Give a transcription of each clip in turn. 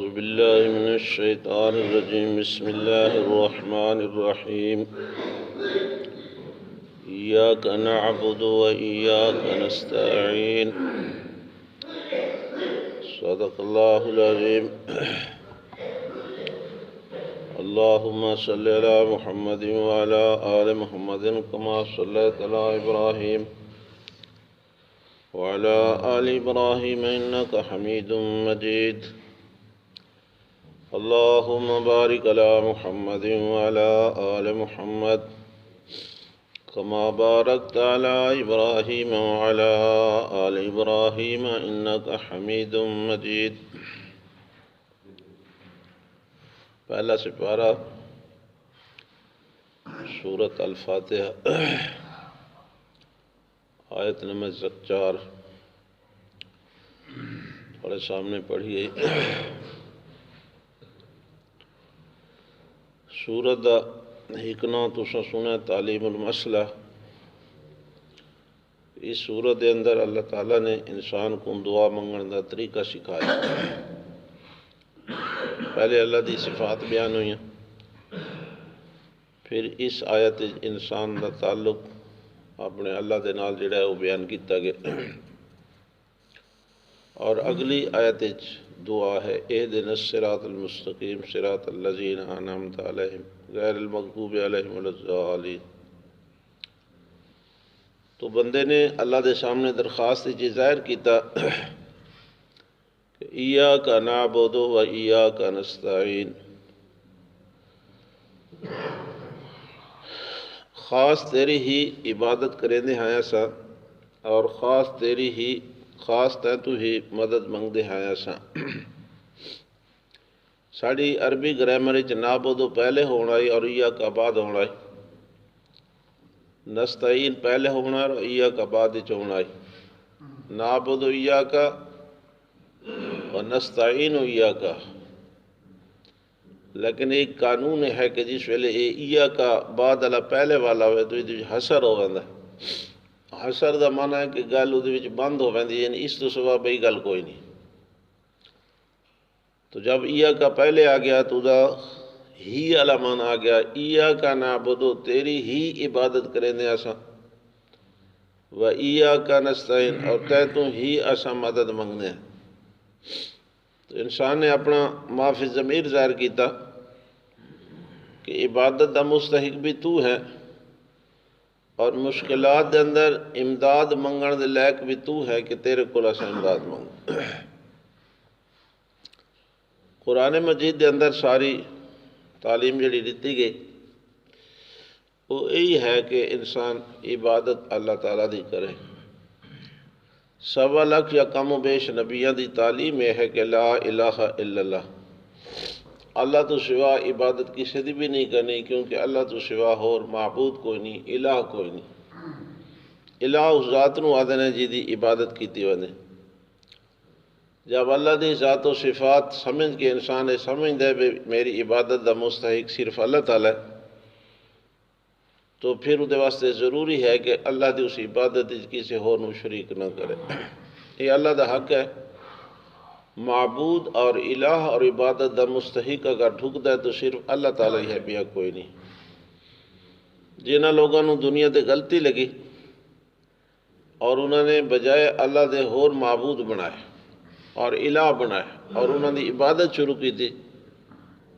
أعوذ بالله من الشيطان الرجيم بسم الله الرحمن الرحيم إياك نعبد وإياك نستعين صدق الله العظيم اللهم صل على محمد وعلى آل محمد كما صليت على إبراهيم وعلى آل إبراهيم إنك حميد مجيد اللهم بارك على محمد وعلى آل محمد كما باركت على إبراهيم وعلى آل إبراهيم إنك حميد مجيد. پہلا سپارہ سورۃ الفاتحہ آیت نمبر 4 تھوڑے سامنے پڑھیے. سورت دا حکنا تساں سنا تعلیم المسئلہ. اس سورت دے اندر اللہ تعالیٰ نے انسان کو دعا منگن دا طریقہ سکھایا. پہلے اللہ دی صفات بیان ہوئی، پھر اس آیت انسان دا تعلق اپنے اللہ دے نال جڑا ہے وہ بیان کیتا گیا، اور اگلی آیت دعا ہے اہدنا الصراط المستقیم صراط الذین انعمت علیہم غیر المغضوب علیہم ولا الضالین. تو بندے نے اللہ دے سامنے درخواست یہ ظاہر کیتا کہ ایاک نعبد و ایاک نستعین، خاص تیری ہی عبادت کریں دے آیا سا، اور خاص تیں تو ہی مدد منگ دے آیا سا. ساڑی عربی گرامر وچ نعبد پہلے ہونا ہے اور ایاک بعد ہونا ہے، نستعین پہلے ہونا ہے اور ایاک بعد وچ ہونا ہے. نعبد ایاک اور نستعین ایاک، لیکن ایک قانون ہے کہ جس ویلے ایاک بعد والا پہلے والا ہوئے تو یہ حسر ہو ویندا. حسر دا معنی ہے کہ گل وہ بند ہو ویندی، یعنی اس تو سوا بئی گل کوئی نہیں. تو جب ایاک پہلے آ گیا تو دا ہی والا معنی آ گیا، ایاک نعبد تیری ہی عبادت کریں دے اساں، و ایاک نستعین اور تے تو ہی اساں مدد منگنے ہیں. تو انسان نے اپنا معافی ضمیر ظاہر کیتا کہ عبادت دا مستحق بھی تو ہے، اور مشکلات دے اندر امداد منگن دے لائق بھی تو ہے کہ تیرے کول اساں امداد منگ. قرآن مجید دے اندر ساری تعلیم جڑی دیتی گئی وہ یہی ہے کہ انسان عبادت اللہ تعالیٰ دی کرے. 1.25 لاکھ یا کم و بیش نبیوں دی تعلیم یہ ہے کہ لا الہ الا اللہ، اللہ تو سوا عبادت کسی دی بھی نہیں کرنی، کیونکہ اللہ تو سوا اور معبود کوئی نہیں، الہ کوئی نہیں. الہ اس ذات نو آدھے نے جی دی عبادت کیتی ونے. جب اللہ دی ذات و صفات سمجھ کے انسان یہ سمجھ دے بھی میری عبادت دا مستحق صرف اللہ تعالیٰ ہے، تو پھر وہ واسطے ضروری ہے کہ اللہ دی اس عبادت کسی اور نو شریک نہ کرے. یہ اللہ دا حق ہے. معبود اور الہ اور عبادت دا مستحق اگر ڈھک دے تو صرف اللہ تعالیٰ ہی ہے، بیا کوئی نہیں. جنہاں لوگوں نے دنیا تے غلطی لگی اور انہوں نے بجائے اللہ دے اور معبود بنائے اور الہ بنائے اور انہوں نے عبادت شروع کی تھی،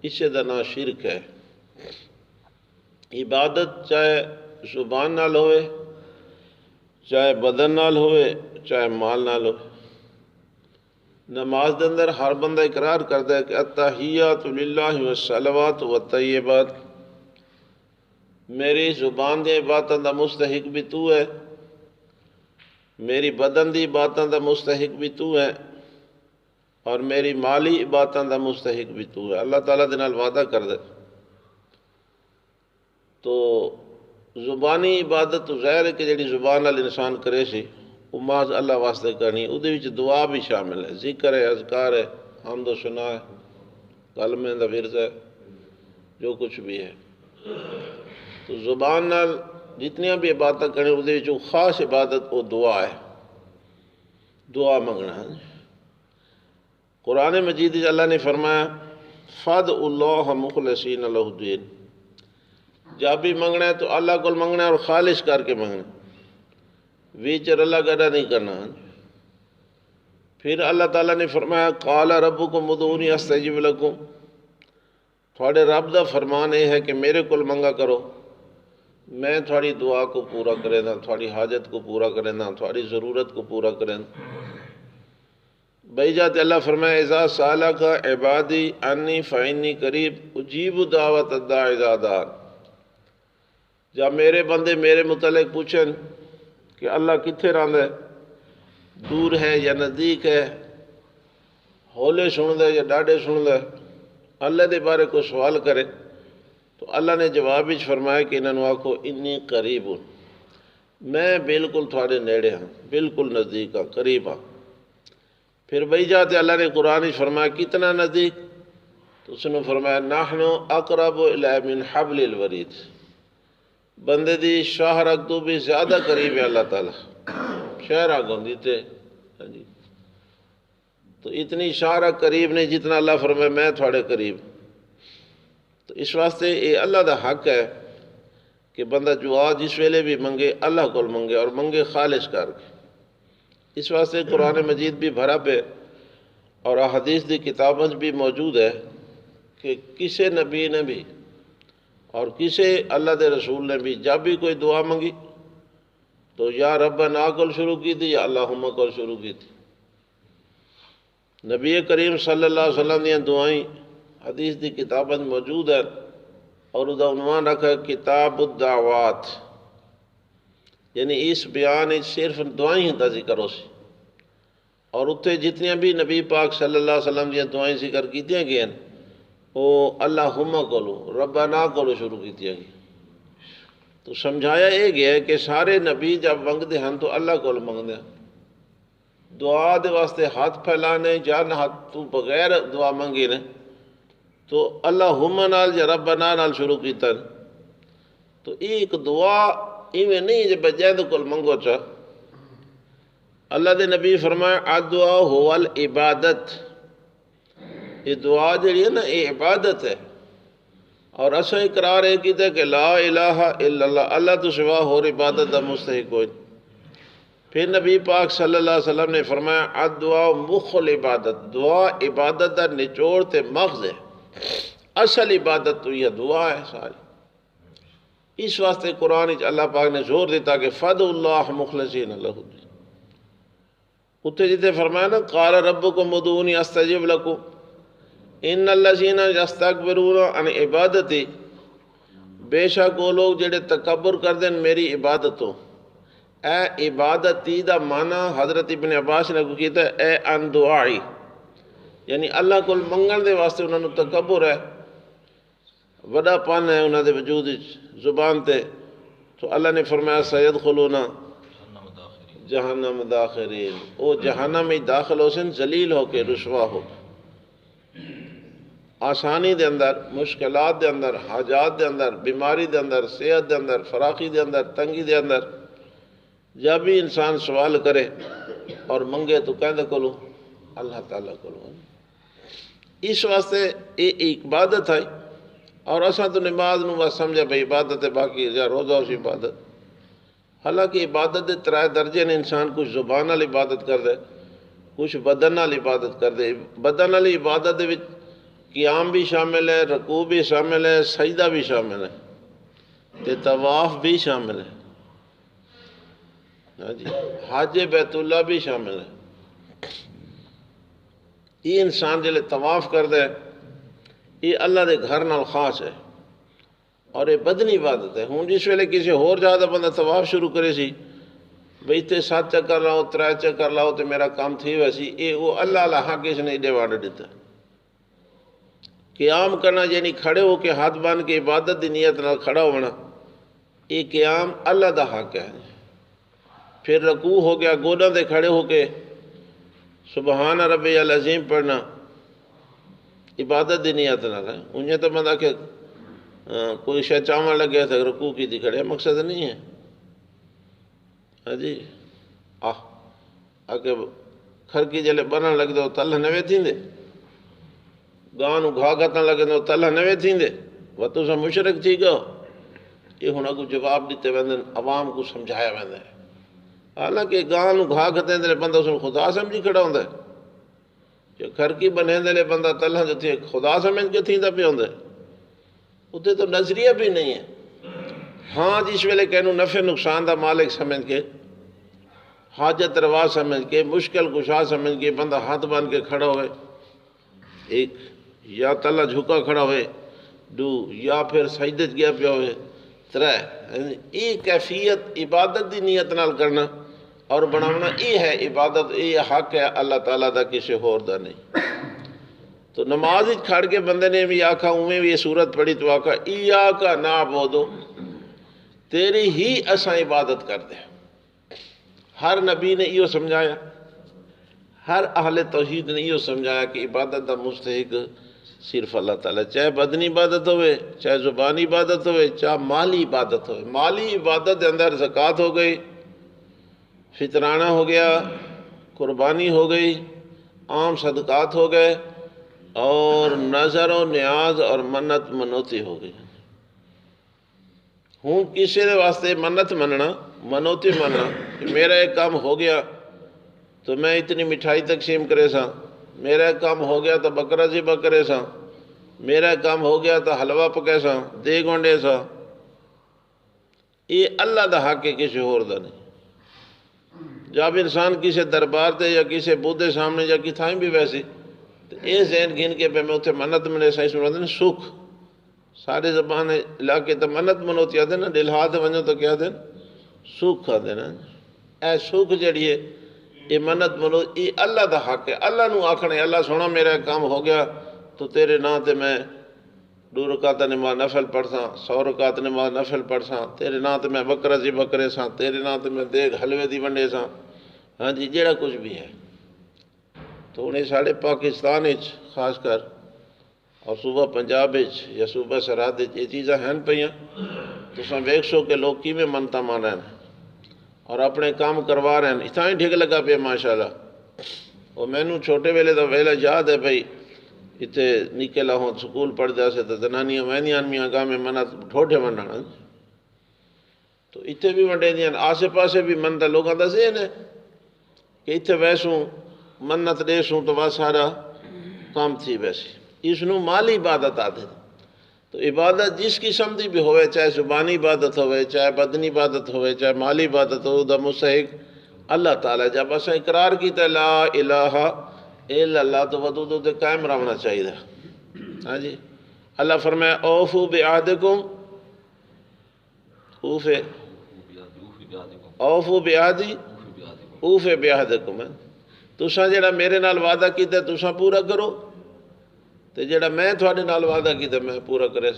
اسے دا نام شرک ہے. عبادت چاہے زبان نال ہوئے، چاہے بدن نال ہوئے، چاہے مال نال ہوئے. نماز دے اندر ہر بندہ اقرار کرتا ہے کہ التحیات للہ والصلوات والطیبات، میری زبان دی عبادتاں دا مستحق بھی تو ہے، میری بدن دی عبادتاں دا مستحق بھی تو ہے، اور میری مالی عبادتاں دا مستحق بھی تو ہے. اللہ تعالیٰ دے نال وعدہ کر دے. تو زبانی عبادت تو ظاہر ہے کہ جڑی زبان نال انسان کرے سی وہ محض اللہ واسطے کرنی، وہ دعا بھی شامل ہے، ذکر ہے، اذکار ہے، حمد و ثنا ہے، کلمے دا ورد ہے، جو کچھ بھی ہے. تو زبان نال جتنیاں بھی عبادت کریں وہ خاص عبادت وہ دعا ہے، دعا منگنا ہے. قرآن مجید اللہ نے فرمایا فَادْعُوا اللَّهَ مُخْلِصِينَ لَهُ الدِّينَ، جب بھی منگنا ہے تو اللہ کو منگنا ہے اور خالص کر کے منگنا ہے، ویچر اللہ گڑا نہیں کرنا۔ پھر اللہ تعالیٰ نے فرمایا قَالَ رَبُّكُمْ ادْعُونِي أَسْتَجِبْ لَكُمْ، تھوڑے رب دا فرمان یہ ہے کہ میرے کول منگا کرو، میں تھوڑی دعا کو پورا کرے دا، تھوڑی حاجت کو پورا کرے دا، تھوڑی ضرورت کو پورا کرے دا۔ بھائی جاتے اللہ فرمائے اذا سالک عبادی انی فإنی قریب اجیب دعوت الداع اذا دعان، جب میرے بندے میرے متعلق پوچھیں کہ اللہ کتھے رہندا ہے، دور ہے یا نزدیک ہے، ہولے سندا ہے یا ڈاڈے سندا ہے، اللہ دے بارے کو سوال کرے تو اللہ نے جواب وچ فرمایا کہ انہاں نوں آکھو انی قریب ہوں، میں بالکل تھوڑے نیڑے ہاں، بالکل نزدیک ہاں، قریب ہاں۔ پھر بھائی جاتے اللہ نے قرآن فرمایا کتنا نزدیک، تو اس نے فرمایا نحن اقرب الیہ من حبل الورید، بندے دی شاہرگ تو بھی زیادہ قریب ہے اللہ تعالیٰ، شاہرگ ہوندی تے جی تو اتنی شاہرگ قریب نہیں جتنا اللہ فرمایا میں تھوڑے قریب۔ تو اس واسطے یہ اللہ دا حق ہے کہ بندہ دعا جس ویلے بھی منگے اللہ کو منگے اور منگے خالص کر کے۔ اس واسطے قرآن مجید بھی بھرا پہ اور احادیث دی کتابیں بھی موجود ہے کہ کسی نبی نے بھی اور کسی اللہ دے رسول نے بھی جب بھی کوئی دعا منگی تو یا ربنا کول شروع کی تھی یا اللہم کول شروع کی تھی۔ نبی کریم صلی اللہ علیہ وسلم دیا دعائیں حدیث دی کتابیں موجود ہیں اور اس کا عنوان رکھا ہے کتاب الدعوات، یعنی اس بیان صرف دعائیں ہی کا ذکر ہو سی، اور اتنے جتنی بھی نبی پاک صلی اللہ علیہ وسلم دیا دعائیں ذکر کیتیاں گئیں وہ اللہم کولو ربنا کولو شروع کیتیاں گئیں۔ تو سمجھایا یہ گیا ہے کہ سارے نبی جب منگتے ہیں تو اللہ کول منگتے ہیں، دعا دے واسطے ہاتھ پھیلانے یا نہ ہاتھ تو بغیر دعا منگی نے تو اللہم نال یا ربنا نال شروع کیتا ہے۔ تو ایک دعا ایویں نہیں جب بجائے تو کل منگو چاہ، اللہ دے نبی فرمایا الدعا هو العبادت، یہ دعا جڑی ہے نا یہ عبادت ہے، اور اسا اقرار ہے کیتا کہ لا الہ الا اللہ، اللہ تو سوا اور عبادت دا مستحق کوئی۔ پھر نبی پاک صلی اللہ علیہ وسلم نے فرمایا الدعا مخ العبادت، دعا عبادت دا نچوڑ تے مغز ہے، اصل عبادت تو یہ دعا ہے ساری۔ اس واسطے قرآن اللہ پاک نے زور دیتا کہ فَادْعُوا اللَّهَ مُخْلِصِينَ لَهُ الدِّينَ، اتنے جتے فرمایا نا قَالَ رَبُّكُمْ ادْعُونِي أَسْتَجِبْ لَكُمْ إِنَّ الَّذِينَ يَسْتَكْبِرُونَ عَنْ عِبَادَتِي، بے شک وہ لوگ جڑے تکبر کر دیں میری عبادتوں، اے عبادتی دا معنی حضرت ابن عباس نے کو کیتا ہے اے ان دعائی، یعنی اللہ کو منگن دے واسطے انہوں نے تکبر ہے، وڈا پن ہے انہوں دے وجود زبان تے، تو اللہ نے فرمایا سیدخلون جہنم داخرین، او جہنم میں داخل ہو سن ذلیل ہو کے رسوا ہو، آسانی دے اندر، مشکلات دے اندر، حاجات دے اندر، بیماری دے اندر، صحت دے اندر، فراخی دے اندر، تنگی دے اندر، جب بھی انسان سوال کرے اور منگے تو کہندے کولو اللہ تعالیٰ کولو۔ اس واسطے یہ عبادت ہے، اور اساں تو نماز نو بس سمجھے بھئی عبادت ہے، باقی یا روزہ اس عبادت، حالانکہ عبادت دے ترائے درجے نے، انسان کچھ زبان والی عبادت کر دے، کچھ بدن والی عبادت کر دے۔ بدن والی عبادت دے وچ قیام بھی شامل ہے، رکوع بھی شامل ہے، سجدہ بھی شامل ہے، تے طواف بھی شامل ہے، ہاں جی حج بیت اللہ بھی شامل ہے۔ یہ انسان جلے طواف کر دے یہ اللہ دے گھر نال خاص ہے، اور یہ بدنی عبادت ہے۔ ہوں جس ویلے کسی ہور زیادہ بندہ طواف شروع کرے سی بھئی تے 7 چکر لاؤ 3 چکر لاؤ تو میرا کام تھی ویسی، یہ وہ اللہ اللہ حق اس نے ایڈے وانڈ دیتا۔ قیام کرنا یعنی کھڑے ہو کے ہاتھ باندھ کے عبادت دی نیت نال کھڑا ہونا، یہ قیام اللہ دا حق ہے۔ پھر رکوع ہو گیا، گوداں دے کھڑے ہو کے سبحان ربی العظیم پڑھنا، عبادت دی نیت نال ہے۔ انہیں تو بندہ کہ کوئی شے چاہواں لگے تھا رکوع کی دی کھڑے، مقصد نہیں ہے۔ ہاں جی آگے خرکی جلے بنن لگے تو تلہ نوے تھیندے، گاہ گھا کتن لگے تو تلہ نوے تھیندے، وہ تساں مشرک تھی گو۔ یہ ہن اگوں جواب دیتے ویندن، عوام کو سمجھایا ویندا ہے۔ حالانکہ گاہ گھا کتن دے بندہ اس کو خدا سمجھی کھڑا ہوندا ہے، جو خرکی بنے دے بندہ تلہ جو تھی خدا سمجھ کے تھیندا پہ ہوندا ہے، اتنے تو نظریہ بھی نہیں ہے۔ ہاں جس ویلے کہنوں نفع نقصان دا مالک سمجھ کے، حاجت روا سمجھ کے، مشکل کشا سمجھ کے بندہ ہاتھ بن کے کھڑا ہوئے، ایک یا تلہ جھکا کھڑا ہوئے، دو یا پھر سجدت گیا پیا ہوئے، ترے یہ کیفیت عبادت دی نیت نال کرنا اور بناونا، یہ ہے عبادت، یہ حق ہے اللہ تعالیٰ دا، کسی ہور دا نہیں۔ تو نماز کھڑ کے بندے نے بھی آکھا، اویں بھی یہ صورت پڑھی تو آکھا ایاک نعبد، تیری ہی اساں عبادت کرتے ہیں۔ ہر نبی نے یہ سمجھایا، ہر اہل توحید نے یہ سمجھایا کہ عبادت دا مستحق صرف اللہ تعالیٰ، چاہے بدنی عبادت ہوئے، چاہے زبانی عبادت ہوئے، چاہے مالی عبادت ہوئے۔ مالی عبادت دے اندر زکوٰۃ ہو گئی، فطرانہ ہو گیا، قربانی ہو گئی، عام صدقات ہو گئے، اور نظر و نیاز اور منت منوتی ہو گئی۔ ہوں کسی دے واسطے منت مننا، منوتی مننا کہ میرا ایک کام ہو گیا تو میں اتنی مٹھائی تقسیم کرے سا، میرا ایک کام ہو گیا تو بکرا ذبح کرے سا، میرا ایک کام ہو گیا تو حلوہ پکے سا، دیگ ونڈے سا، یہ اللہ دا حق ہے، کسی اور دا نہیں۔ جب انسان کسی دربار تے یا کسی بودھے سامنے یا کتھائیں بھی ویسی تو یہ ذہن گن کے پہ میں اتنے منت منے سا، اس میں بندے سکھ سارے زبان علاقے تو منت منوتی آدھے نا، دلہا دے ونجو تو کیا دیں سکھ آدھے نا، اے سکھ جڑی ہے یہ منت منوت، یہ اللہ دا حق ہے۔ اللہ نو آکھنے اللہ سونا میرا کام ہو گیا تو تیرے نا تے میں 2 رکعت نماز نفل پڑھ ساں، 100 رکعت نماز نفل پڑھ ساں، تیرے نا تے میں بکرا ذبح کرے ساں، تیرے نا تے میں دیگ حلوے دی ونڈے ساں، ہاں جی جیڑا کچھ بھی ہے۔ تو انہیں ساڑھے پاکستان خاص کر اور صوبہ پنجاب یا صوبہ سرحد یہ چیزاں ہیں پہیاں، تو ساں ویک سو کہ لوگ کی میں منتا مان رہے ہیں اور اپنے کام کروا رہے ہیں، اتنا ہی ڈھگ لگا پہ ماشاءاللہ۔ اور میں نو چھوٹے ویلے دا ویلہ یاد ہے بھئی، اتنے نکے لاہوں سکول پڑھ جا سے تو زنانیاں وینیاں میاں گاہ میں منت ٹھوٹے ونڈانا، تو اتنے بھی ونڈے دیاں، آسے پاسے بھی منتا لوگاں دا ذہن ہے کہ اتنے ویسوں منت دیسوں تو وہ سارا کام تھی ویسی، اس نو مالی عبادت آتے ہیں۔ تو عبادت جس قسم دی بھی ہوئے، چاہے زبانی عبادت ہوئے، چاہے بدنی عبادت ہوئے، چاہے مالی عبادت ہو، دا مستحق اللہ تعالیٰ۔ جب اسا اقرار کیتا لا الہ الا اللہ تو ودودو دے قائم رہنا چاہیے۔ ہاں جی اللہ فرمایا اوفو بعہدکم، اوفو بعہدی اوفے بعہدکم، تساں جڑا میرے نال وعدہ کیتا تساں پورا کرو، تو جڑا میں تھوڑے نال وعدہ کیتا میں پورا کرے۔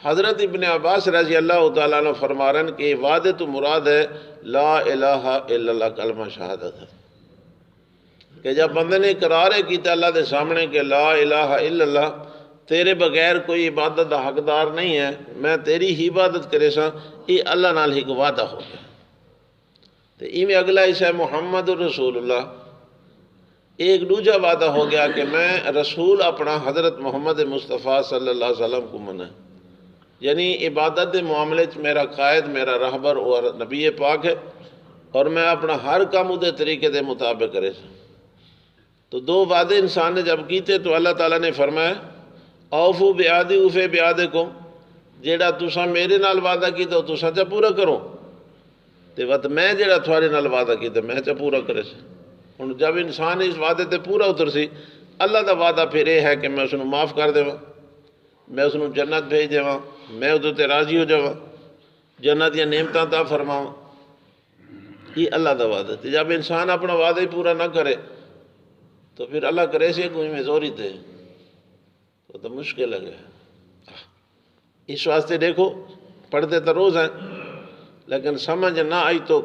حضرت ابن عباس رضی اللہ تعالیٰ عنہ فرما رہے ہیں کہ وعدے تو مراد ہے لا الہ الا اللہ، کلمہ شہادت ہے، کہ جب بندے نے اقرار کیتا اللہ دے سامنے کہ لا الہ الا اللہ، تیرے بغیر کوئی عبادت دا حقدار نہیں ہے، میں تیری ہی عبادت کرے سا، یہ اللہ نال ہی وعدہ ہو گیا۔ تو ایویں اگلا حصہ ہے محمد رسول اللہ، ایک دوجہ وعدہ ہو گیا کہ میں رسول اپنا حضرت محمد مصطفیٰ صلی اللہ علیہ وسلم کو منا، یعنی عبادت دے معاملے میرا قائد، میرا رہبر اور نبی پاک ہے، اور میں اپنا ہر کام دے طریقے دے مطابق کرے سا۔ تو 2 وعدے انسان نے جب کیتے تو اللہ تعالیٰ نے فرمایا اوفو بعہدی اوفے بعہدکم، جیڑا تساں میرے نال وعدہ کیتا تساں چا پورا کرو، تے وقت میں جیڑا تھوڑے نال وعدہ کیتا میں چا پورا کرے سا۔ ہن جب انسان اس وعدے تے پورا اتر سی، اللہ دا وعدہ پھر یہ ہے کہ میں اس نو معاف کر دیواں، میں اس نو جنت بھیج دیواں، میں ادھر تے راضی ہو جاواں، جنت یا نعمتاں عطا فرماواں، یہ اللہ دا وعدہ ہے۔ جب انسان اپنا وعدہ ہی پورا نہ کرے تو پھر اللہ کرے سے کوئی میں زوری تے تو مشکل ہے۔ اس واسطے دیکھو پڑھتے تو روز ہیں لیکن سمجھ نہ آئی تو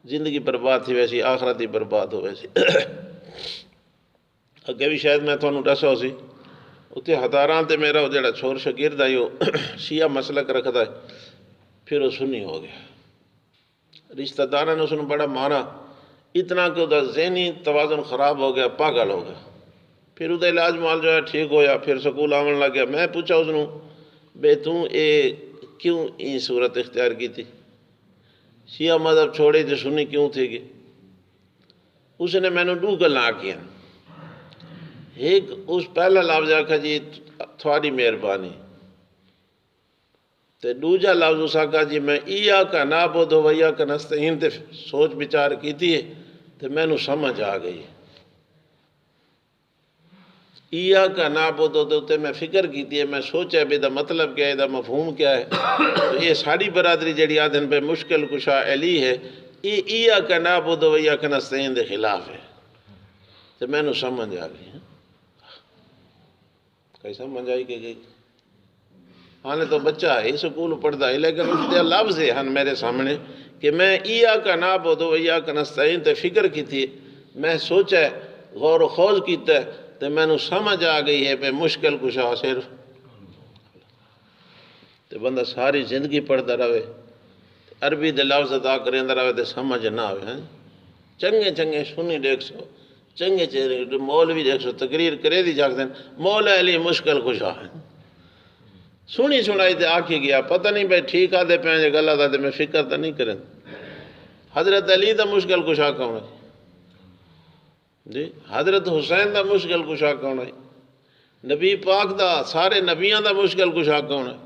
زندگی برباد تھی ویسی، آخرت ہی برباد ہو ویسی۔ اگے بھی شاید میں تھانوں دسا سی، اتنے ہتاراں تے میرا وہ جڑا چھور شگرد ہے وہ شیعہ مسلک رکھتا ہے، پھر وہ سنی ہو گیا، رشتہ داراں نے اس نے بڑا مارا، اتنا کہ وہ ذہنی توازن خراب ہو گیا، پاگل ہو گیا۔ پھر وہ علاج مال جو ہے ٹھیک ہویا، پھر سکول آن لگ گیا۔ میں پوچھا اس نے بے تو کیوں یہ صورت اختیار کی تھی، شیعہ مذہب چھوڑے تو سنی کیوں تھے گے؟ اس نے میں نے دو گلاں آکھیاں۔ ایک اس پہلا لفظ آکھا جی تھوڑی مہربانی، تے دوجا لفظ اس آکھا جی میں ایاک نعبد و ایاک نستعین تے سوچ بچار کیتی ہے تے میں نو سمجھ آ گئی۔ ایاک نعبد تے میں فکر کیتی ہے، میں سوچا بے دا مطلب کیا ہے، دا مفہوم کیا ہے۔ تو یہ ساری برادری جڑی آدھن پہ مشکل کشا علی ہے، یہ ایاک نعبد و ایاک نستعین دے خلاف ہے۔ تو میں نو سمجھ آ گئی۔ کئی سمجھ آئی کہ گئی؟ آنے تو بچہ ہے سکول پڑھتا ہے، لیکن اس دے لفظ ہے ہن میرے سامنے کہ میں ایاک نعبد و ایاک نستعین تے فکر کی تھی، میں سوچا ہے، غور و خوض کیتا ہے، تو میں نو سمجھ آ گئی ہے پہ مشکل کشا صرف۔ تو بندہ ساری زندگی پڑھتا رہے، عربی دے لفظ ادا کریں رہے تو سمجھ نہ آئے۔ چنگے چنگے سنی دیکھ سو، چنگے چنگے مولوی دیکھ سو تقریر کرے دی جاکتے ہیں مولا علی مشکل کشا ہے، سنی سنائی تے آکھی گیا، پتہ نہیں بھائی ٹھیک آدھے پہنجے گلہ دا تے میں فکر تا نہیں کریں۔ حضرت علی دا مشکل کشا کون ہے جی؟ حضرت حسین دا مشکل کشا کون ہے؟ نبی پاک دا سارے نبیان دا مشکل کشا کون ہے؟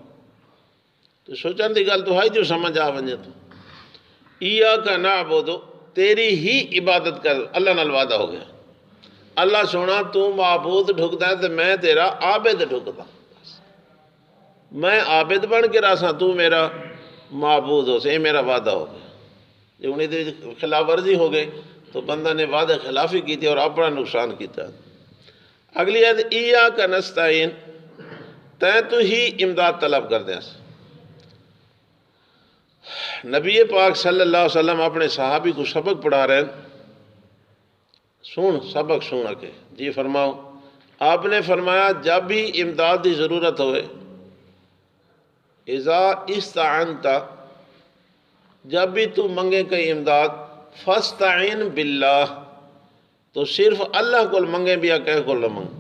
تو سوچن دی گل تو ہے جو سمجھ آ ونجے تو ایاک نعبد تیری ہی عبادت کر، اللہ نال وعدہ ہو گیا۔ اللہ سونا تو معبود ڈھکتا ہے تو میں تیرا عابد ڈھکتا، میں عابد بن کے راسا تو میرا معبود ہو سے، میرا وعدہ ہو گیا۔ جو انہیں دے خلاف ورزی ہو گئی تو بندہ نے وعدہ خلافی کی تھی اور اپنا نقصان کیتا۔ اگلی ہے ایاک نستعین، تین تو ہی امداد طلب کر دیں۔ نبی پاک صلی اللہ علیہ وسلم اپنے صحابی کو سبق پڑھا رہے ہیں، سن سبق سن کے جی فرماؤ۔ آپ نے فرمایا جب بھی امداد کی ضرورت ہوئے، اذا استعنت، جب بھی تو منگے کئی امداد، فاستعین باللہ، تو صرف اللہ کو منگے بھی کہہ کو منگ۔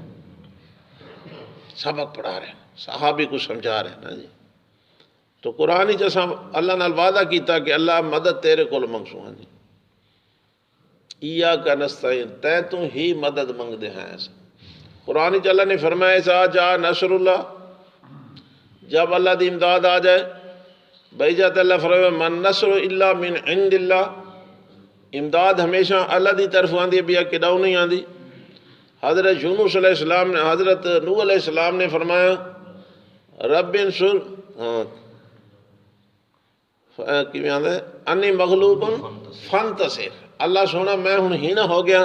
سبق پڑھا رہے ہیں، صحابی کو سمجھا رہے ہیں نا جی۔ تو قرآن ہی جیسا اللہ نال وعدہ کیتا کہ اللہ مدد تیرے کو منگسوں ہاں جی۔ ایاک نستعین، تے تو ہی مدد منگ دے ہیں ایسا۔ قرآن ہی اللہ نے فرمایا اذا جاء نصر اللہ، جب اللہ دی امداد آ جائے، بھائی جاتا اللہ فرمایا من نصر الا من عند اللہ، امداد ہمیشہ اللہ دی طرف آندھی ہے، بیا کداؤ نہیں آندھی۔ حضرت یونس علیہ السلام نے، حضرت نوح علیہ السلام نے فرمایا رب انصر انی مغلوب فانتصر، اللہ سونا میں ہن ہی نہ ہو گیا،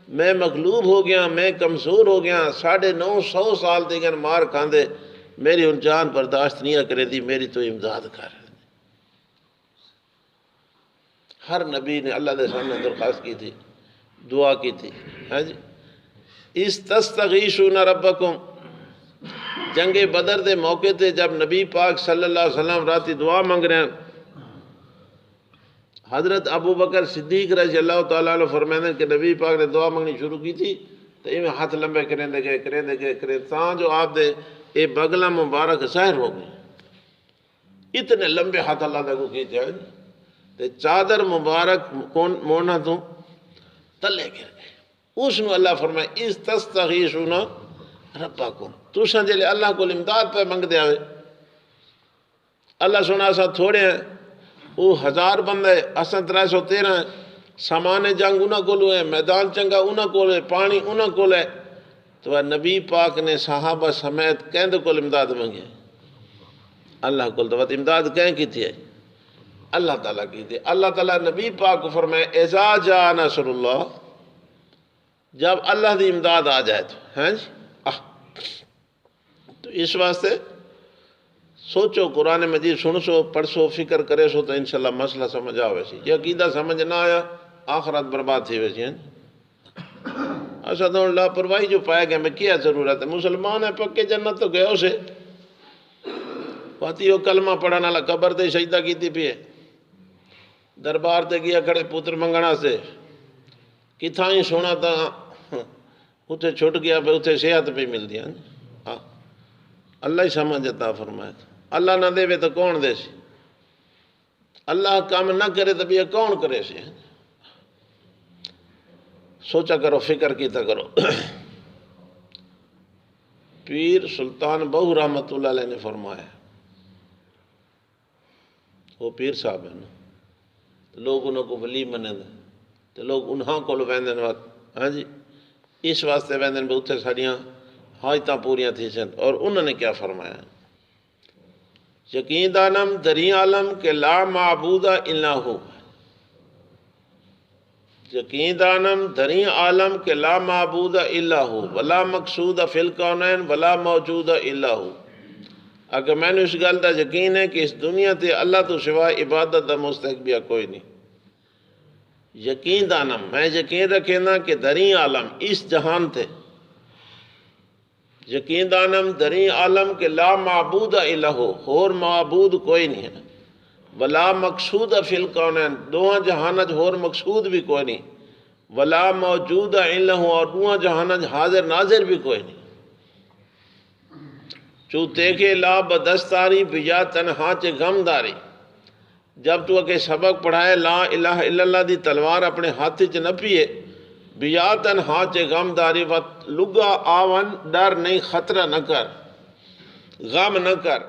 میں مغلوب ہو گیا، میں کمزور ہو گیا، 950 سال تک مار کھاندے، میری ان جان برداشت نہیں کرے دی، میری تو امداد کر۔ ہر نبی نے اللہ دے سامنے درخواست کی تھی، دعا کی تھی۔ استستغیثون ربکم، جنگ بدر دے موقع تے جب نبی پاک صلی اللہ علیہ وسلم راتی دعا مانگ رہے ہیں، حضرت ابو بکر صدیق رضی اللہ تعالیٰ عنہ فرمائیں کہ نبی پاک نے دعا مانگنی شروع کی تھی تو یہ ہاتھ لمبے کریں دے گئے تاں جو آپ دے اے بغلہ مبارک ظاہر ہو گئی، اتنے لمبے ہاتھ اللہ دے کو کیتے ہیں تے چادر مبارک موڑنا تو تلے گر گئے۔ اس نے اللہ فرمائے استستغیثون ربکم، تو سنجھے اللہ کو امداد پہ منگ دیا ہوئے۔ اللہ سنا سا تھوڑے ہیں، وہ 1000 بندے، اساں 313 ہیں، سامان جنگ انہاں کو لو ہے، میدان چنگا انہاں کو لے، پانی انہاں کو لے، تو نبی پاک نے صحابہ سمیت کہندے کو امداد منگے، اللہ کو تو امداد کہیں کی تھی ہے، اللہ تعالیٰ کی تھی۔ اللہ تعالیٰ نبی پاک کو فرمائے اذا جاء نصر اللہ، جب اللہ دی امداد آ جائے تو ہیں جی۔ تو اس واسطے سوچو، قرآن مجید سن سو، پڑھ سو، فکر کرے سو تو انشاءاللہ مسئلہ سمجھ آوے سی۔ یہ عقیدہ سمجھ نہ آیا آخرت برباد تھی ویسی ہیں۔ ایسا تو لاپرواہی جو پائے گئے میں کیا ضرورت ہے، مسلمان ہے پکے جنت تو گئے اسے پاتی ہو کلمہ پڑھانا لا قبر تے سجدہ کیتی پی ہے، دربار تے گیا کھڑے پتر منگنا سے کتھاں ہی سونا تا اتنے چھٹ گیا پہ اتنے صحت پہ مل دیا ہاں اللہ ہی سمجھ عطا فرمائے اللہ نہ دے تو کون دے سی اللہ کام نہ کرے تو بھی کون کرے سی سوچا کرو فکر کیتا کرو پیر سلطان بہو رحمت اللہ علیہ نے فرمایا وہ پیر صاحب ہیں نا لوگ انہوں کو ولی منے دیں تو لوگ انہاں کو ویندن وقت ہاں جی اس واسطے ویندن بھی اتنے ساڑیاں حاجتاں پوریاں تھی سن اور انہوں نے کیا فرمایا یقین دانم دری عالم کہ لا معبود الا ہو یقین دانم دری عالم کہ لا معبود الا ہو ولا مقصود فی الکونین ولا موجود الا ہو اگر میں نے اس گل دا یقین ہے کہ اس دنیا تے اللہ تو سوائے عبادت دا مستحق بھی کوئی نہیں یقین دانم میں یقین رکھے نا کہ دری عالم اس جہان تے یقین دانم دری عالم کہ لا معبود الا ہو اور معبود کوئی نہیں ہے ولا مقصود فی الکونین دوہاں جہانج اور مقصود بھی کوئی نہیں ولا موجود الا ہو اور دوہاں جہانج حاضر ناظر بھی کوئی نہیں چوتے کے لا بدستاری بجا تنہا چے غمداری جب تو اکے سبق پڑھائے لا الہ الا اللہ دی تلوار اپنے ہاتھ چ نہ پیے بجا تنہا چے غمداری وقت لگا آون ڈر نہیں خطرہ نہ کر غم نہ کر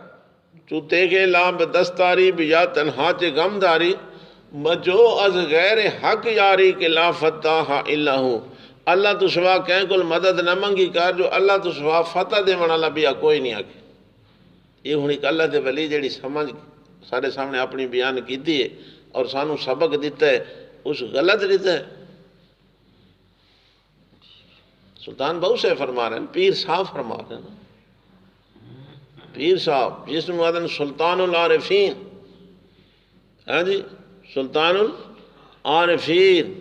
چوتے کے لا بدستاری بجا تنہا چے غمداری مجو از غیر حق یاری کے لا فتح الا ہوں اللہ تو سوا کہیں کل مدد نہ منگی کر جو اللہ تو سوا فتح دے من اللہ بیا کوئی نہیں آگے یہ ہونی کہ اللہ دے ولی جیڑی سمجھ سارے سامنے اپنی بیان کی ہے اور سانو سبق دیتا ہے اس غلط دیتا ہے سلطان بہو سے فرما رہے ہیں پیر صاحب فرما رہے ہیں پیر صاحب جس میں آدھن سلطان العارفین ہاں جی سلطان العارفین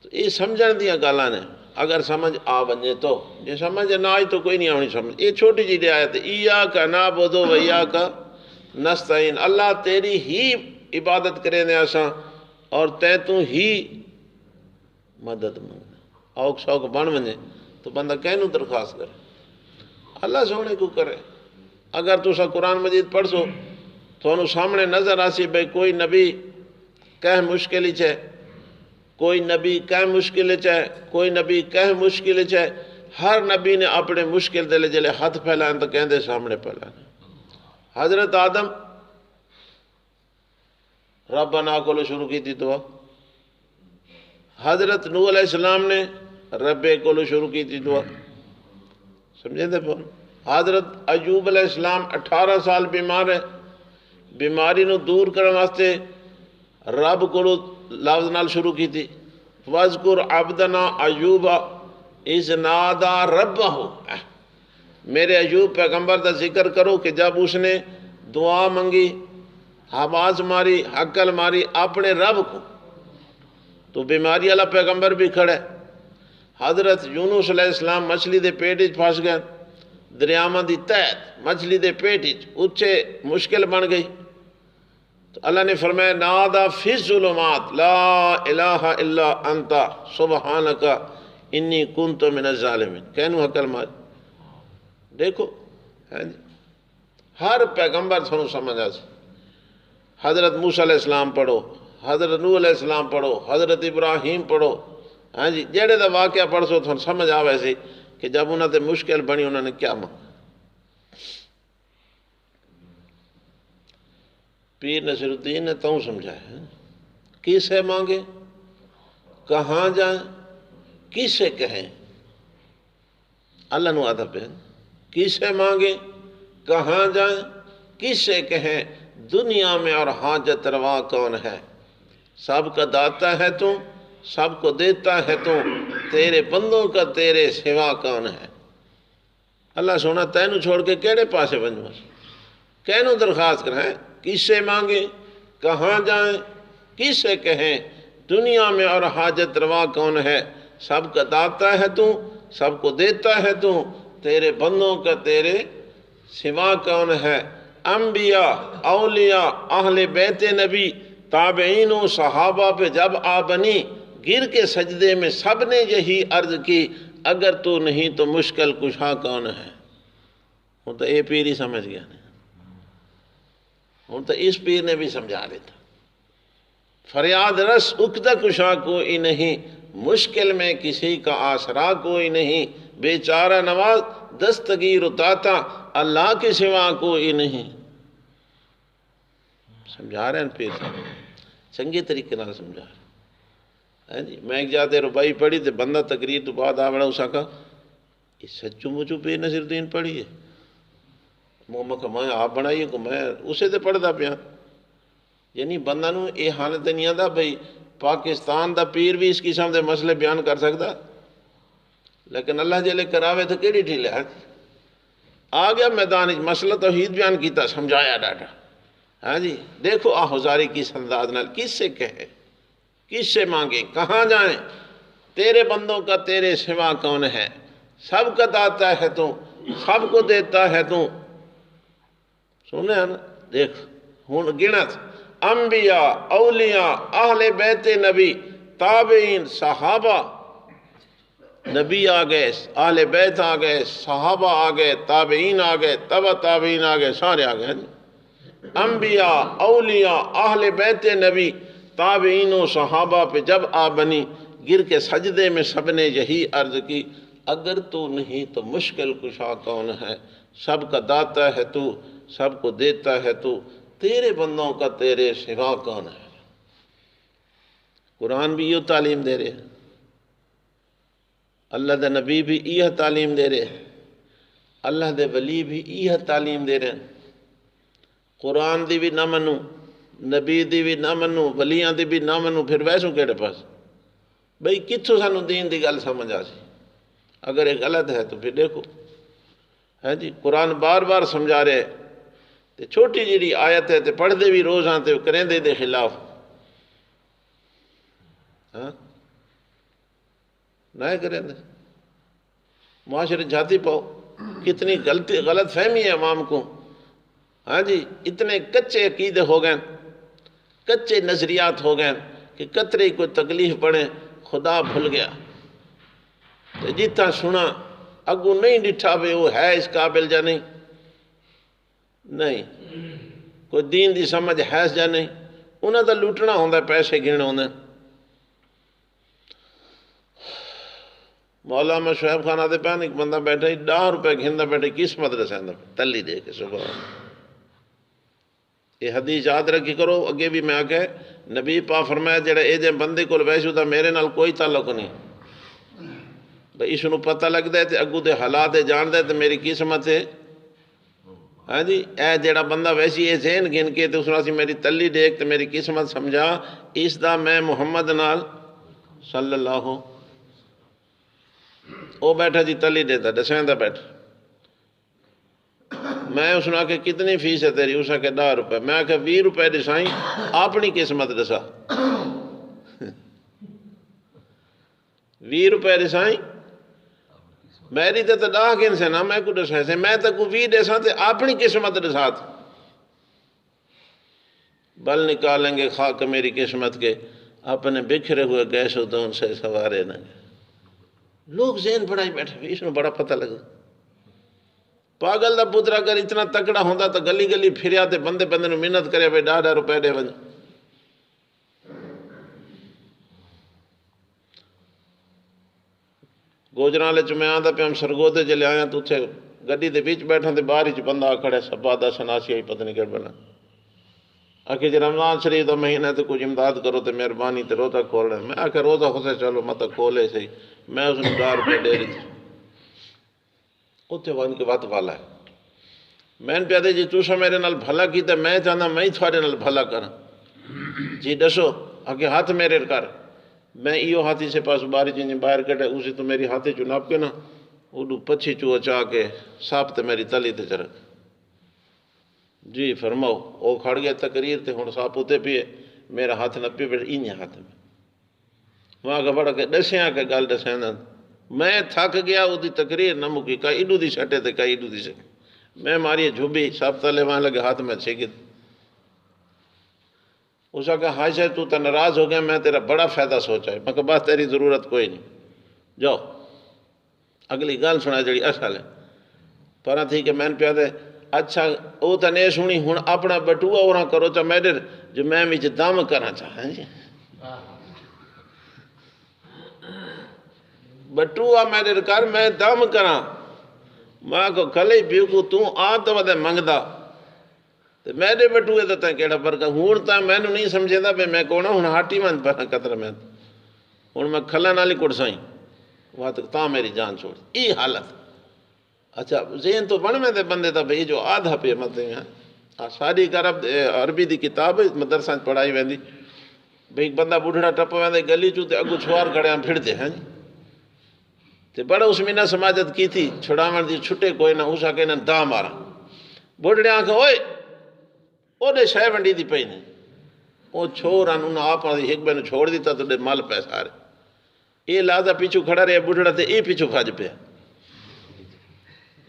تو یہ سمجھن دیا گالاں نے اگر سمجھ آ بنجے تو یہ سمجھ نہ آئی تو کوئی نہیں آنی سمجھ یہ چھوٹی جی آیت ہے ایاک نعبد و ایاک نستعین اللہ تیری ہی عبادت کرے نے اساں اور تے تو ہی مدد منگنا اوک شوق بن ونجے تو بندہ کہنوں درخواست کرے اللہ سونے کو کرے اگر تو سا قرآن مجید پڑھ سو تو انہوں سامنے نظر آسی بھئی کوئی نبی کہہ مشکلی چھے کوئی نبی کہہ مشکل چھے کوئی نبی کہہ مشکل چھے ہر نبی نے اپنے مشکل دلے جلے ہاتھ پھیلائیں تو کہندے سامنے پھیلائیں حضرت آدم ربنا کو لو شروع کی تھی دعا حضرت نوح علیہ السلام نے رب کو لو شروع کی تھی دعا سمجھیں دے پہن حضرت ایوب علیہ السلام 18 سال بیمار ہے بیماری نو دور کرنے واسطے رب کو لفظ نال شروع کی تھی وَذْكُرْ عَبْدَنَا ایوب اِذْ نَادَى رَبَّهُ میرے ایوب پیغمبر دا ذکر کرو کہ جب اس نے دعا منگی آواز ماری عقل ماری اپنے رب کو تو بیماری والا پیغمبر بھی کھڑے حضرت یونس علیہ السلام مچھلی دے پیٹ پھنس گئے دریاواں دی تحت مچھلی دے پیٹ اچھے مشکل بن گئی تو اللہ نے فرمایا نادا فی الظلمات لا الہ الا انت سبحانک انی کنت من الظالمین کہنو عقل مار دیکھو ہر پیغمبر سنو سمجھ آ حضرت موسیٰ علیہ السلام پڑھو حضرت نوح علیہ السلام پڑھو حضرت ابراہیم پڑھو ہاں جی جیڑے دا واقعہ پڑھ سو تو سمجھ آ ویسے کہ جب انہوں نے مشکل بنی انہوں نے کیا مانگا پیر نصیر الدین نے تو سمجھایا کس سے مانگے کہاں جائیں کس سے کہیں اللہ نو آدھا پہ کس سے مانگے کہاں جائیں کس سے کہیں دنیا میں اور حاجت روا کون ہے سب کا داتا ہے تو سب کو دیتا ہے تو تیرے بندوں کا تیرے سوا کون ہے اللہ سونا تینوں چھوڑ کے کیڑے پاسے بنجو کہنوں درخواست کریں کس سے مانگے کہاں جائیں کس سے کہیں دنیا میں اور حاجت روا کون ہے سب کا داتا ہے تو سب کو دیتا ہے تو تیرے بندوں کا تیرے سوا کون ہے انبیاء اولیاء اہل بیت نبی تابعین و صحابہ پہ جب آ بنی، گر کے سجدے میں سب نے یہی عرض کی، اگر تو نہیں تو مشکل کشا کون ہے؟ ہوں تو اے پیر ہی سمجھ گیا نہیں، ہوں تو اس پیر نے بھی سمجھا دیتا، فریاد رس اکدہ کشا کوئی نہیں، مشکل میں کسی کا آسرا کوئی نہیں، بیچارہ نواز دستگیر اتاتا، اللہ کے سوا کوئی نہیں۔ سمجھا رہے ہیں پیر صاحب، چنگے طریقے نال سمجھا رہے ہیں جی۔ میں ایک جاتے ربائی پڑھی تے بندہ تقریر تو بعد آوڑا اسا کا یہ سچو مچو پیر نصیر الدین پڑھی ہے، میں آپ بنائیے کو میں اسے تے پڑھدا پیا، یعنی بندہ نو یہ حالت نہیں آتا بھئی پاکستان دا پیر بھی اس قسم دے مسئلے بیان کر سکتا، لیکن اللہ جلے کراوے تو کیڑی ڈھیل ہے، آ گیا میدان مسئلہ توحید بیان کیتا، سمجھایا ڈاٹا، ہاں جی دیکھو ہزاری کس انداز نال، کس سے کہے، کس سے مانگے، کہاں جائیں، تیرے بندوں کا تیرے سوا کون ہے، سب کا داتا ہے تو، سب کو دیتا ہے تو، سننے ہیں نا، دیکھ ہون گنت انبیاء، اولیاء، اہل بیت نبی، تابعین، صحابہ، نبی آ گئے، اہل بیت آ گئے، صحابہ آ گئے، تابعین آ گئے، تبع تابعین آ گئے، سارے آ گئے، انبیاء، اولیاء، اہل بیت نبی، تابعین و صحابہ پہ جب آ بنی، گر کے سجدے میں سب نے یہی عرض کی، اگر تو نہیں تو مشکل کشا کون ہے، سب کا داتا ہے تو، سب کو دیتا ہے تو، تیرے بندوں کا تیرے سوا کون ہے۔ قرآن بھی یہ تعلیم دے رہے ہیں، اللہ دے نبی بھی یہ تعلیم دے رہے ہیں، اللہ دے ولی بھی یہ تعلیم دے رہے ہیں، قرآن دی بھی نہ منو، نبی دی بھی نہ منو، ولیاں دی بھی نہ منو، پھر ویسوں کیڑے پاس بھئی کتھوں سانو دین دی گل سمجھ آ سی، اگر یہ غلط ہے تو پھر دیکھو ہے جی، قرآن بار بار سمجھا رہے تے چھوٹی جیڑی آیت ہے تے پڑھ دے بھی روز ہاں تے کریں دے خلاف، ہاں نہ کریں دے، معاشرے جاتی پاؤ، کتنی غلط فہمی ہے عوام کو، ہاں جی اتنے کچے عقیدے ہو گئے، کچے نظریات ہو گئے کہ قطرے کوئی تکلیف پڑے خدا بھول گیا، جتنا سنا اگو نہیں ڈٹھا بے وہ ہے اس قابل جا نہیں، نہیں کوئی دین دی سمجھ ہے جا نہیں، انہاں دا لوٹنا ہوندہ پیسے گرنا ہوندہ۔ مولانا شعیب خان آتے پہنے ایک بندہ بیٹھا ہی 10 روپے گھندہ بیٹھے کس مدرسے اندر تلی دے کے سبحان اللہ۔ یہ حدیث یاد رکھی کرو، اگے بھی میں آکے نبی پاک فرمایا جڑا اے جے بندے کو ویسو دا میرے نال کوئی تعلق نہیں، بھئی اس نو پتہ لگ دے تے اگو دے حالات جان دے تے میری قسمت ہے، ہاں جی اے جڑا بندہ ویسی اے ذہن گن کے تے اس نے میری تلی دیکھ تے میری قسمت سمجھا، اس دا میں محمد نال صلی اللہ او بیٹھا جی تلی دیتا دسین دا بیٹھا، میں اس نے آکے کتنی فیس ہے تیری، اس نے آکے 10 روپے، میں آکے 20 روپے دسائیں اپنی قسمت دسا، 20 روپے دسائیں میری تے 10 گن سے نا میں کو دسائیں سے، میں تے کو 20 دسائیں تے اپنی قسمت دسات، بل نکالیں گے خاک میری قسمت کے، اپنے بکھرے ہوئے گیس ہوتے ان سے سوارے نہ گئے۔ لوگ ذہن پڑھائی بیٹھے، اس میں بڑا پتہ لگا، پاگل دا پتر اگر اتنا تکڑا ہوندہ تو گلی گلی پھریا تے بندے بندے نو محنت کرے بھئی 10 روپے دے ونج، گوجران لے چمیں آندہ پہ ہم سرگودے جلے آیا تو اتھے گڈی دے بیچ بیٹھا تے باہر ہی بندہ کھڑے سبادہ سناسی آئی پتہ نہیں کر بنا، آکے جی رمضان شریف دا مہینہ تے کچھ امداد کرو تے مہربانی تے روزہ کھول رہے ہیں، میں آکے روزہ خوشے چلو مطلب کھولے سے میں اس نے 10 روپے دے رہی تھی، اتھے وان کے بات والا ہے، میں نے پیادے جی توسا میرے نال بھلا کی تے میں چاہنا میں ہی تھوڑے نال بھلا کرا، جی دسو آکے ہاتھ میرے کر، میں ایو ہاتھی سے پاس باری جنجی باہر کٹے اسی تو میری ہاتھے چناب کے نا اڈو پچھی چوہ چاہ کے ساپ تے میری تلی تے چرک، جی فرماؤ او کھڑ گیا تقریر تے ہون ساپ ہوتے پیے میرا ہاتھ نہ پی بیٹھ اینی ہاتھ میں، وہاں کا بڑا کہ دسیاں کے گل دسیاں میں تھک گیا وہ دی تقریر نہ مکی، کئی ایڈو دی سٹے تے کئی ایڈو دی سٹے، میں ماری جھوبی ساپ تلے وہاں لگے ہاتھ میں چھگت، اس کا ہاں شاید تو ناراض ہو گیا، میں تیرا بڑا فائدہ سوچا ہے۔ میں کہا بس تیری ضرورت کوئی نہیں، جاؤ اگلی گل سنا جڑی اصل ہے۔ پر تھی کہ میں نے پیا دے اچھا وہ تو نہیں سنی، ہوں اپنا بٹوا اور کرو تو میرے جو میں وچ دم کرنا چاہاں جی، بٹوا میرے کر میں دم کرا، ماں کو کھلے پیو کو تو آ تو ودے منگدا تے میرے بٹوے تے تیں کیڑا فرق ہے؟ ہوں تا میں نہیں سمجھے دا پہ میں کونا ہوں ہاٹی من پر قطر میں ہوں میں کھلن والی کڑسائیں وہاں تک تا میری جان چھوڑ ای حالت۔ اچھا ذہن تو بن میں دے بندے دا بھئی جو آدھا پہ متے ہیں ساری عرب عربی دی کتاب مدرسہ پڑھائی ویندی بھئی بندہ بڑھڑا ٹپ ویندے گلی چو تے اگو چھوار کھڑے پھڑ دے ہیں تے بڑا اس میں نہ سماجت کی تھی چھڑاون دی چھٹے کوئی نہ اسا کے نہ دا مارا بڑھڑے آنکھ ہوئے او دے شے ونڈی دی پئی نہیں او چھوڑا انہاں آپ ایک بے چھوڑ دیتا تو دے مال پیسہ آ رہے یہ لازا پیچھو کھڑا رہے بڑھڑا تے اے پیچھو بھاج پیا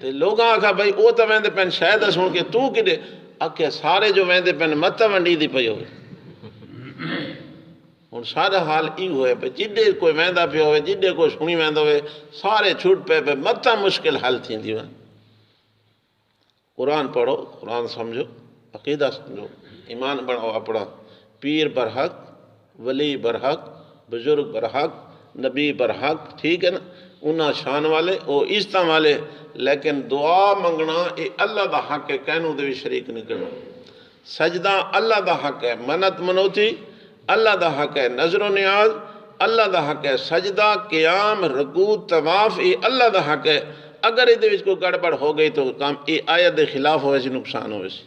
تے لوگاں آکھا بھئی او تا ویندے پین شاید سن کے تو کدے آکھے سارے جو ویندے پین متا ونڈی دی پئی ہوئے ہوں سارا حال ای ہوئے پہ جڈے کوئی ویندا پہ ہوئے جڈے کوئی سنی ویندا ہوئے سارے چھوٹ پہ متا مشکل حل تھی دی قرآن پڑھو قرآن سمجھو عقیدہ سمجھو ایمان بناؤ اپنا پیر برحق ولی برحق بزرگ برحق نبی برحق ٹھیک ہے نا انہاں شان والے او عزتاں والے لیکن دعا منگنا اے اللہ دا حق ہے کہنوں دے بھی شریک نہیں کرنا سجدہ اللہ دا حق ہے منت منوتی اللہ دا حق ہے نظر و نیاز اللہ دا حق ہے سجدہ قیام رکوع طواف یہ اللہ دا حق ہے اگر یہ وچ کوئی گڑبڑ ہو گئی تو کام یہ آیت دے خلاف ہوئے سی نقصان ہوئے سی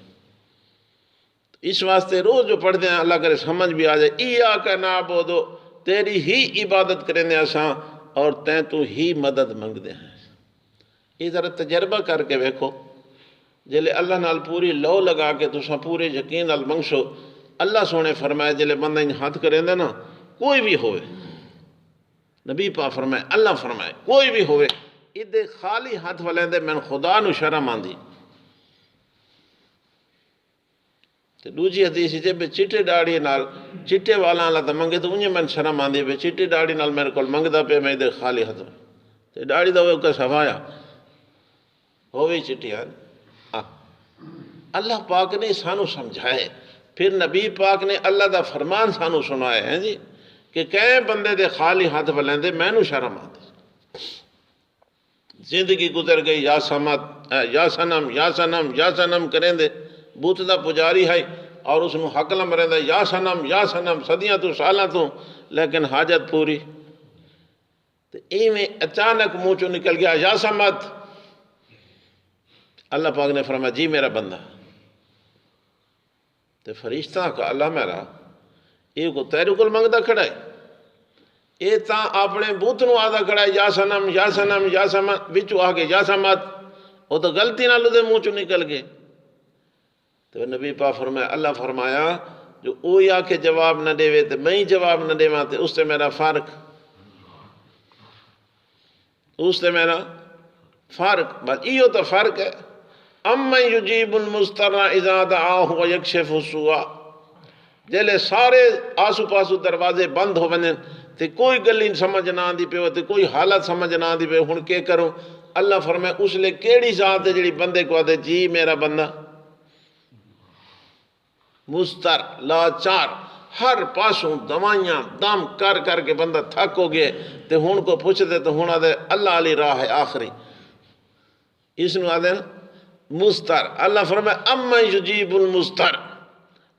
اس واسطے روز جو پڑھتے ہیں اللہ کرے سمجھ بھی آ جائے ایاک نعبدو تیری ہی عبادت کریں دے اساں اور تیں تو ہی مدد منگ دے ہیں یہ ذرا تجربہ کر کے ویکھو جلے اللہ نال پوری لو لگا کے تو پورے یقین نال منگشو اللہ سونے فرمائے جلے بندہ ان ہاتھ کریں دے نا کوئی بھی ہوئے نبی پاک فرمائے اللہ فرمائے کوئی بھی ہوئے ادھے خالی ہاتھ والے دے میں خدا نو شرم آندی تے دوجی حدیث ہے بے چٹے ڈاڑی نال چٹے والا اللہ تا منگے تو انہیں میں شرم آندی بے چٹے ڈاڑی نال میرے کول منگدا پہ میں ادھے خالی ہاتھ تے ڈاڑی دا ہوئے کا صفایا ہوئی چٹی آن اللہ پاک نے سانو سمجھائے پھر نبی پاک نے اللہ دا فرمان سانو سنائے ہیں جی کہ کئے بندے دے خالی ہاتھ بلندے میں نو شرم آتے زندگی گزر گئی یا سمت یا سنم یا سنم یا سنم کریں دے بوت دا پجاری ہے اور اس نو حق لم رہن دے یا سنم صدیاں تو سالاں تو لیکن حاجت پوری تو ایویں اچانک منہ چوں نکل گیا یا سمت اللہ پاک نے فرمایا جی میرا بندہ تے فرشتہ کا اللہ میرا یہ کو تیرے کول منگدا کھڑا ہے یہ تا اپنے بت نو آدھا کھڑا ہے یا سنم یا سنم یا سمت بچو آگے یا سمت وہ تو غلطی نہ لو دے منہ چوں نکل گئے تو نبی پاک فرمایا اللہ فرمایا جو اوئی آ کے جواب نہ دے تے میں ہی جواب نہ دے تے اس سے میرا فرق اس سے میرا فرق بس یہ تو فرق ہے امن یجیب المضطر اذا دعاہ ویکشف السوء جلے سارے آسو پاسو دروازے بند ہو بنے تے کوئی گلی سمجھ نہ آندی پہ تے کوئی حالت سمجھ نہ آندی پہ ہن کے کروں اللہ فرمائے اس لئے کیڑی ذات ہے جڑی بندے کو آدھے جی میرا بندہ مستر لاچار ہر پاسوں دوائیاں دم کر کر کے بندہ تھک ہو گئے تے ہن کو پوچھ دے تو ہن آدھے اللہ علی راہ ہے آخری اس نو آدھے مستر اللہ فرمائے اما یجیب المستر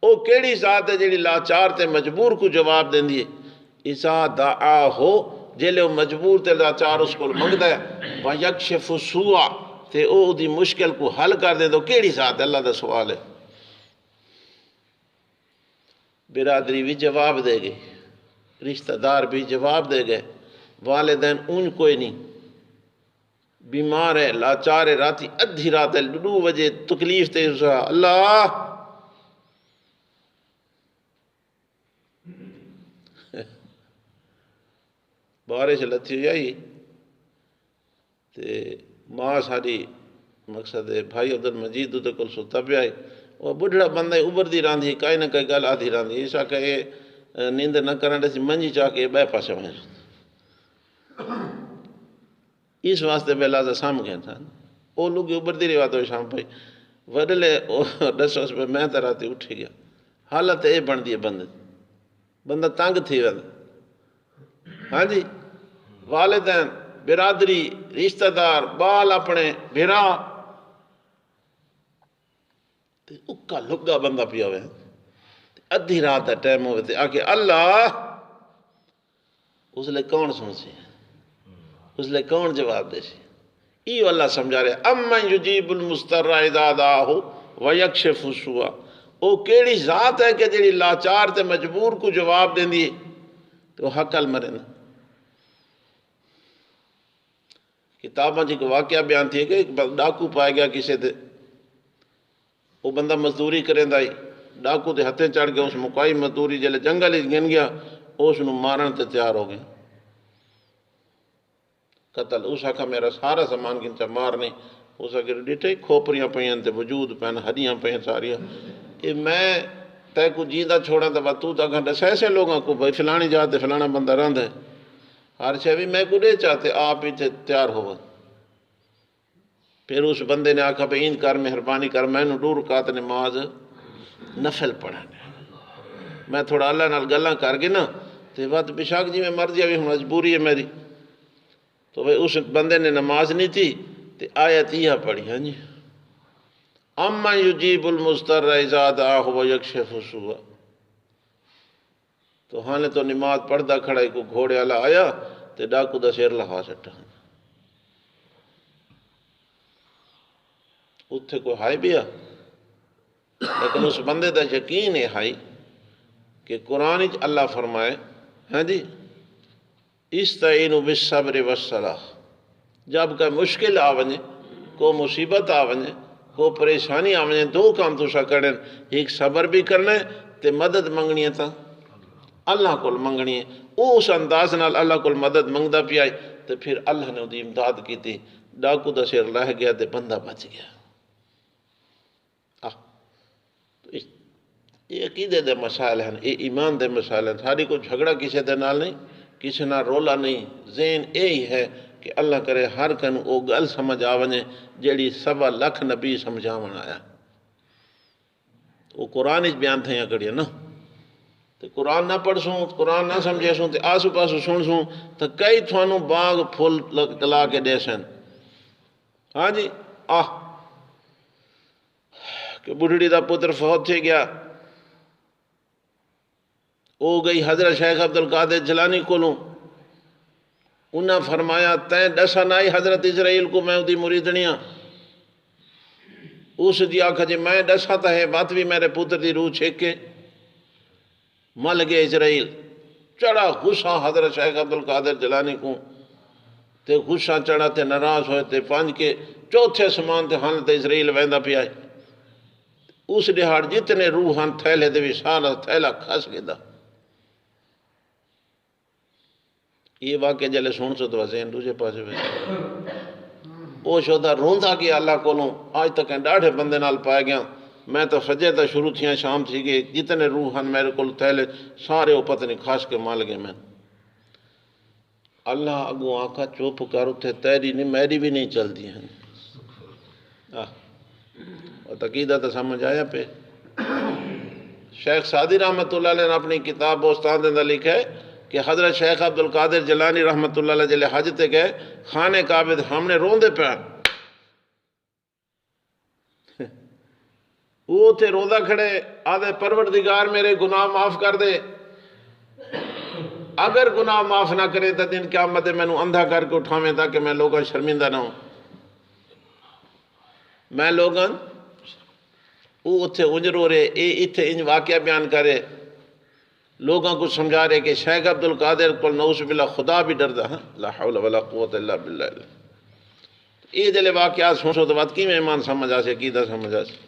او کیڑی ذات ہے جیڑی لاچار تے مجبور کو جواب دیں دیئے اذا دعا ہو جیلے وہ مجبور تے لاچار اس کو منگ دے وَيَكْشِفُ السُّوءَ تے او دی مشکل کو حل کر دے تو کیڑی ذات ہے اللہ دا سوال ہے برادری بھی جواب دے گئے رشتہ دار بھی جواب دے گئے والدین ان کوئی نہیں بیمار ہے لاچار ہے راتی ادھی رات ہے 2 بجے تکلیف تے اللہ بارش لتھی ہو جائی تے ماں ساری مقصد ہے بھائی عبدالمجید دے کل ستا پہ آئے وہ بڑھڑا بندہ ابھر دی راندھی کئی نہ کئی گل آدھی راندھی ایسا کہ نیند نہ کرن سی منجی چاہ کے بے پاسے وہیں اس واسطے بے لازہ سام گئے تھا وہ لوگ ابھر دی رہا تو شام پہ وڈلے دسو اس پہ میں تراتی اٹھی گیا حالت اے بن دی بندہ تنگ تھی وند ہاں جی والدین برادری رشتہ دار بال اپنے بھرا اکا لگا بندہ پیا ہوئے ادھی رات کا ٹائم ہوئے تھے آکے اللہ اس لئے کون سن سی اس لئے کون جواب دے سی ایو اللہ سمجھا رہے امن یجیب المستر اذا دعاہ ویکشف السوء او کیڑی ذات ہے کہ جڑی لاچار تے مجبور کو جواب دیں دی تو حقل مرن کتاباں جی کو واقعہ بیان تھی کہ ایک ڈاکو پائے گیا کسی دے وہ بندہ مزدوری کریں دائی ڈاکو دے ہتھیں چڑھ گیا اس مکائی مزدوری جلے جنگل ہی گن گیا اس نو مارن تے تیار ہو گئے قتل اس آکھا میرا سارا سامان گنچا مارنے اس آکھا ڈیٹھے کھوپریاں پہین تے وجود پہن ہڈیاں پہن ساریاں یہ میں تے کو جیندہ چھوڑا تا تو تا گھنٹا ایسے لوگاں کو بھائی فلانی جاتے فلانا بندہ رند ہے ہر شے میں کو دے چاہتے آپ ہی تیار ہو پھر اس بندے نے آکھا بھئی کر مہربانی کر میں نو 2 رکعت نماز نفل پڑھانے میں تھوڑا اللہ نال گلاں کر گئے نا تے بات بشاک جی میں مر جاوی ہوں مجبوری ہے میری تو بھئی اس بندے نے نماز نہیں تھی تے آیت یہ پڑھی ہاں جی اما یجیب المستر اذا دعاہ ویکشف السوء تو ہاں نے تو نماز پڑھدا کھڑا کو گھوڑے والا آیا تے ڈاکو دا سیر لہا سٹا اتھے کوئی ہائی بھی آ لیکن اس بندے دا یقین ہے ہائی کہ قرآن اللہ فرمائے ہاں جی استعینوا بالصبر والصلاۃ جب کا مشکل آ ونجے کو مصیبت آ ونجے کو پریشانی آ ونجے 2 کام تسا کرن ایک صبر بھی کرنا ہے تے مدد منگنی ہے تا اللہ کو منگنی ہے وہ اس انداز نال اللہ کو مدد منگدا پیا تے پھر اللہ نے دی امداد کی تھی ڈاکو دا سر لہ گیا تے بندہ بچ گیا یہ عقیدے دے مسائل ہیں یہ ایمان دے مسائل ہیں ساری کو جھگڑا کسی دے نال نہیں کسی نہ رولا نہیں ذہن یہی ہے کہ اللہ کرے ہر کن او گل سمجھ آونے جیڑی 1.25 لاکھ نبی سمجھاون آیا وہ قرآن ہی بیان تھے کڑیا نا تو قرآن نہ پڑھ سوں قرآن نہ سمجھے سوں تو آسو پاسو سن سوں تو کئی تھوانوں باغ پھول لا کے دے سن ہاں جی کہ بڑھڑی دا پتر فوت تھے گیا او گئی حضرت شیخ عبدالقادر جیلانی کولوں انہاں فرمایا تیں ڈسا نائی حضرت اسرائیل کو میں دی مریدنیاں اس دی آکھا جی میں ڈسا تا ہے بات بھی میرے پتر دی روح چھیک کے مل گئے اسرائیل چڑھا غصہ حضرت شیخ عبدالقادر جیلانی کو تے غصہ چڑھا تے ناراض ہوئے تے 5 کے چوتھے سمان تے ہن تے اسرائیل ویندا پیا اس دہاڑ جتنے روح ہن تھیلے دے بھی سارا تھیلا کھس گیا یہ واقعہ جلے سن سو تو ذہن دوسرے پاسے ویسے وہ شودا روندا کہ اللہ کولوں آج تک ڈاڑھے بندے نال پائے گیا میں تو فجر تا شروع تھیاں شام تھی گئے جتنے روح ہن میرے کول تھیلے سارے وہ پتہ نہیں کھاس کے مال گئے میں اللہ اگوں آکھا چوپ کر اتھے تیری نہیں میری بھی نہیں چل دی ہیں اور تقیدہ تو سمجھ آیا پہ شیخ سعدی رحمت اللہ علیہ نے اپنی کتاب بوستان دے اندر لکھا ہے کہ حضرت شیخ عبدالقادر جیلانی رحمت اللہ علیہ جلے حج تے گئے خانہ کعبہ ہم نے روندے پہ وہ تھے روزہ کھڑے آدھے پروردگار میرے گناہ معاف کر دے اگر گناہ معاف نہ کرے تو دن قیامت میں نو اندھا کر کے اٹھاویں تاکہ میں لوگاں شرمندہ نہ ہوں میں لوگاں وہ اتھے انجر ہو رہے اتھے انج واقعہ بیان کرے لوگاں کو سمجھا رہے کہ شیخ عبدالقادر کو نعوذ باللہ خدا بھی ڈر دا لا حول ولا قوت الا باللہ یہ جلے واقعات سوچو تو بات کی میں ایمان سمجھ آسے عقیدہ سمجھ آسے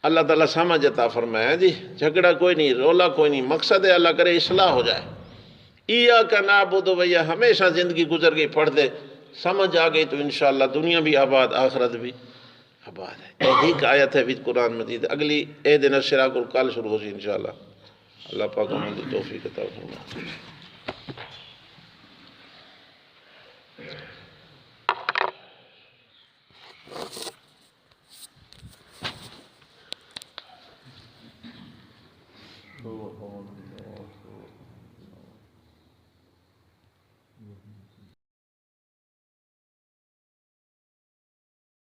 اللہ تعالیٰ سمجھ عطا فرمایا جی جھگڑا کوئی نہیں رولا کوئی نہیں مقصد ہے اللہ کرے اصلاح ہو جائے ایاک نعبد بھیا ہمیشہ زندگی گزر گئی پڑھ دے سمجھ آ گئی تو انشاءاللہ دنیا بھی آباد آخرت بھی آباد ہے. ایک آیت ہے وچ قرآن مجید اگلی اے دن الشراق کل شروع ہو سی انشاءاللہ. اللہ پاک عمل دی توفیق عطا فرمائے.